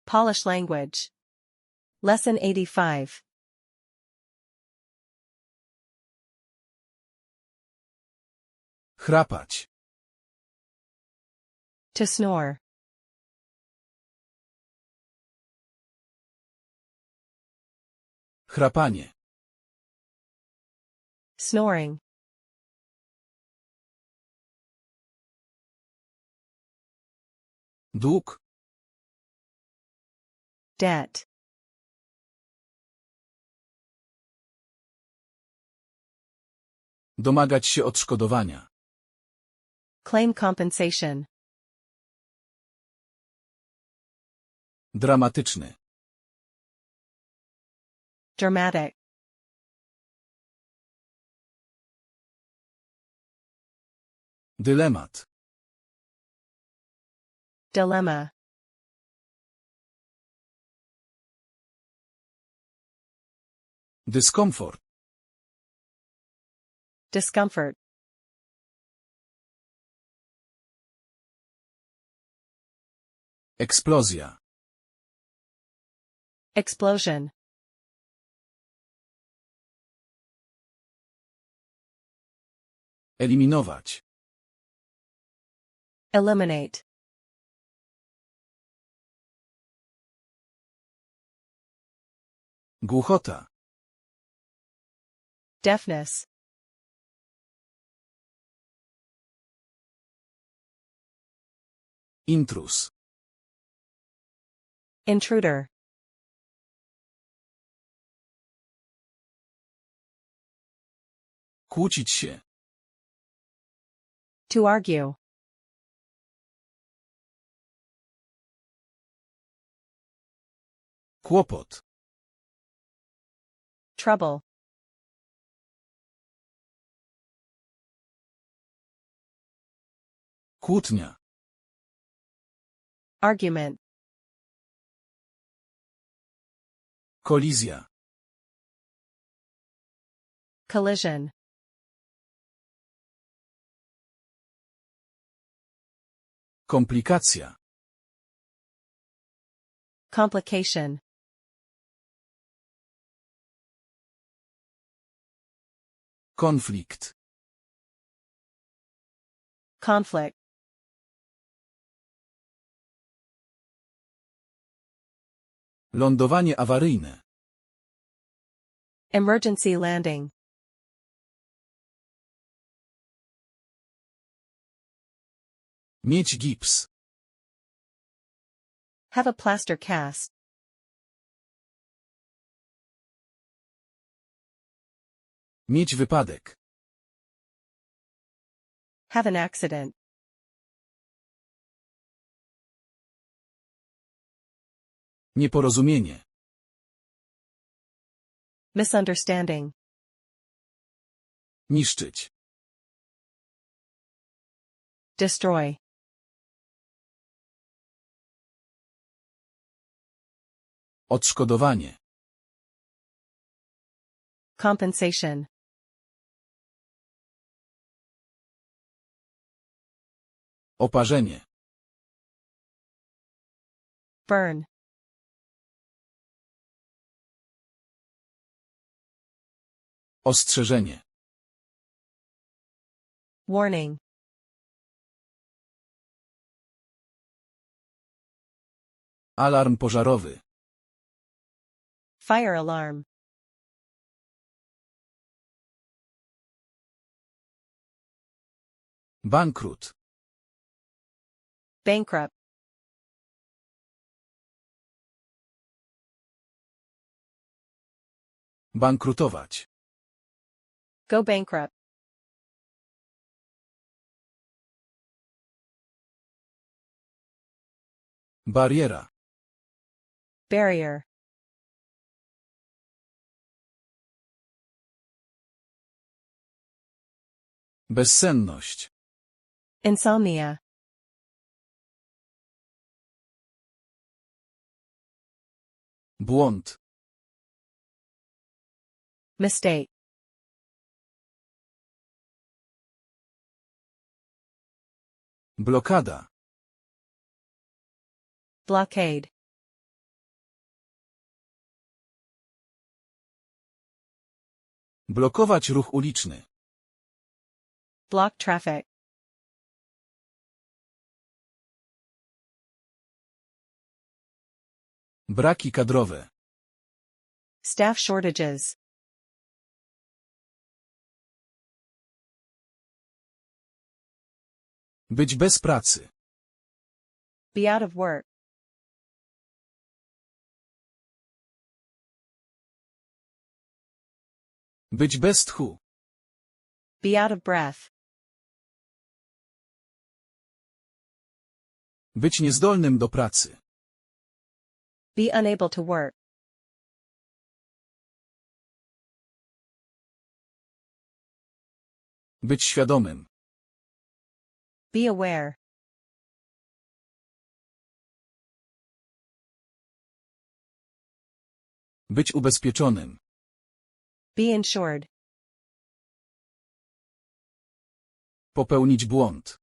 Polish language. Lesson 85. Chrapać. To snore. Chrapanie. Snoring. Dług. Debt. Domagać się odszkodowania. Claim compensation. Dramatyczny. Dramatic. Dylemat. Dilemma. Dyskomfort. Discomfort. Eksplozja. Explosion. Eliminować. Eliminate. Głuchota. Deafness. Intruz. Intruder. Kłócić się. To argue. Kłopot. Trouble. Kłótnia. Argument. Kolizja. Collision. Komplikacja. Complication. Konflikt. Conflict. Lądowanie awaryjne. Emergency landing. Mieć gips. Have a plaster cast. Mieć wypadek. Have an accident. Nieporozumienie. Misunderstanding. Niszczyć. Destroy. Odszkodowanie. Compensation. Oparzenie. Burn. Ostrzeżenie. Warning. Alarm pożarowy. Fire alarm. Bankrupt. Bankrupt. Bankrutować. Go bankrupt. Bariera. Barrier. Bezsenność. Insomnia. Błąd. Mistake. Blokada. Blockade. Blokować ruch uliczny. Block traffic. Braki kadrowe. Staff shortages. Być bez pracy. Be out of work. Być bez tchu. Be out of breath. Być niezdolnym do pracy. Be unable to work. Być świadomym. Be aware. Być ubezpieczonym. Be insured. Popełnić błąd.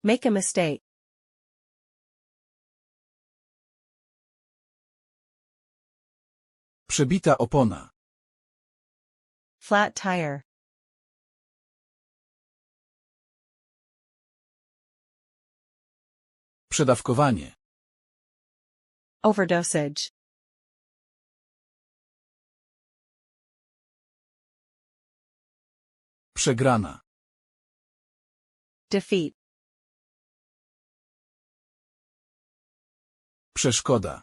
Make a mistake. Przebita opona. Flat tire. Przedawkowanie. Overdosage. Przegrana. Defeat. Przeszkoda.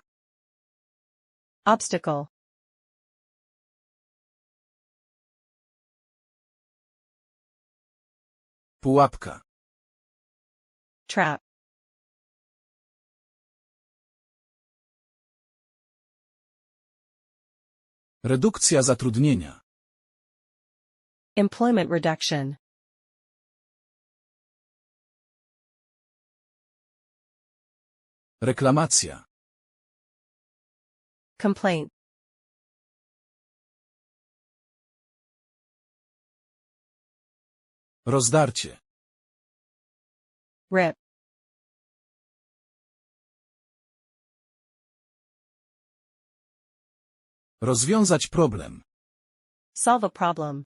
Obstacle. Pułapka. Trap. Redukcja zatrudnienia. Employment reduction. Reklamacja. Complaint. Rozdarcie. Rip. Rozwiązać problem. Solve a problem.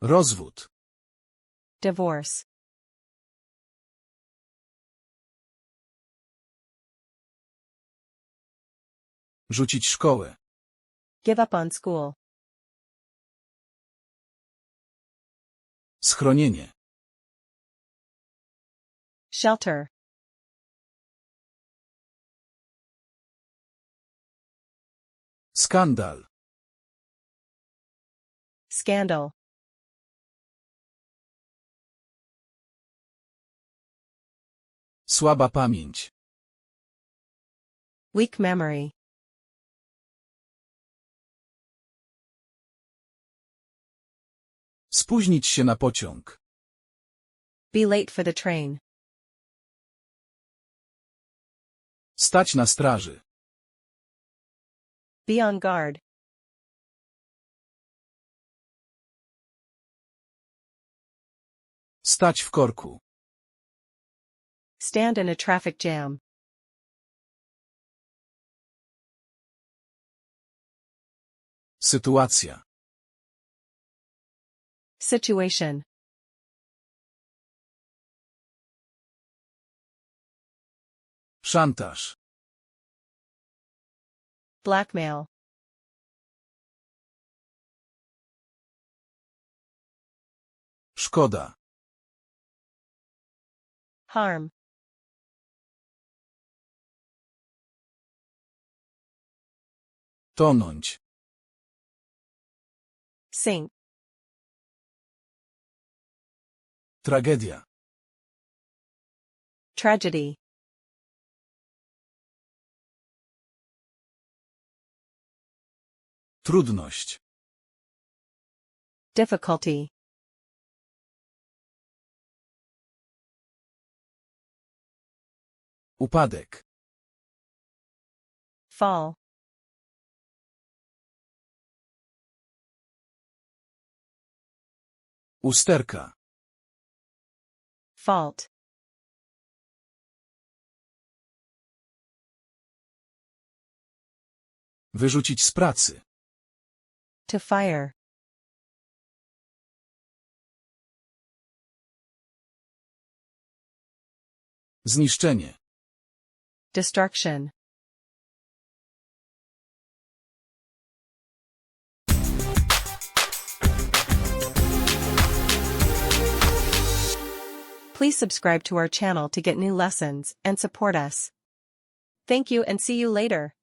Rozwód. Divorce. Rzucić szkołę. Give up on school. Schronienie. Shelter. Skandal. Scandal. Słaba pamięć. Weak memory. Spóźnić się na pociąg. Be late for the train. Stać na straży. Be on guard. Stać w korku. Stand in a traffic jam. Sytuacja. Situation. Szantaż. Blackmail. Szkoda. Harm. Tonąć. Sink. Tragedia. Tragedy. Trudność. Difficulty. Upadek. Fall. Usterka. Fault. Wyrzucić z pracy. To fire. Zniszczenie. Destruction. Please subscribe to our channel to get new lessons and support us. Thank you and see you later.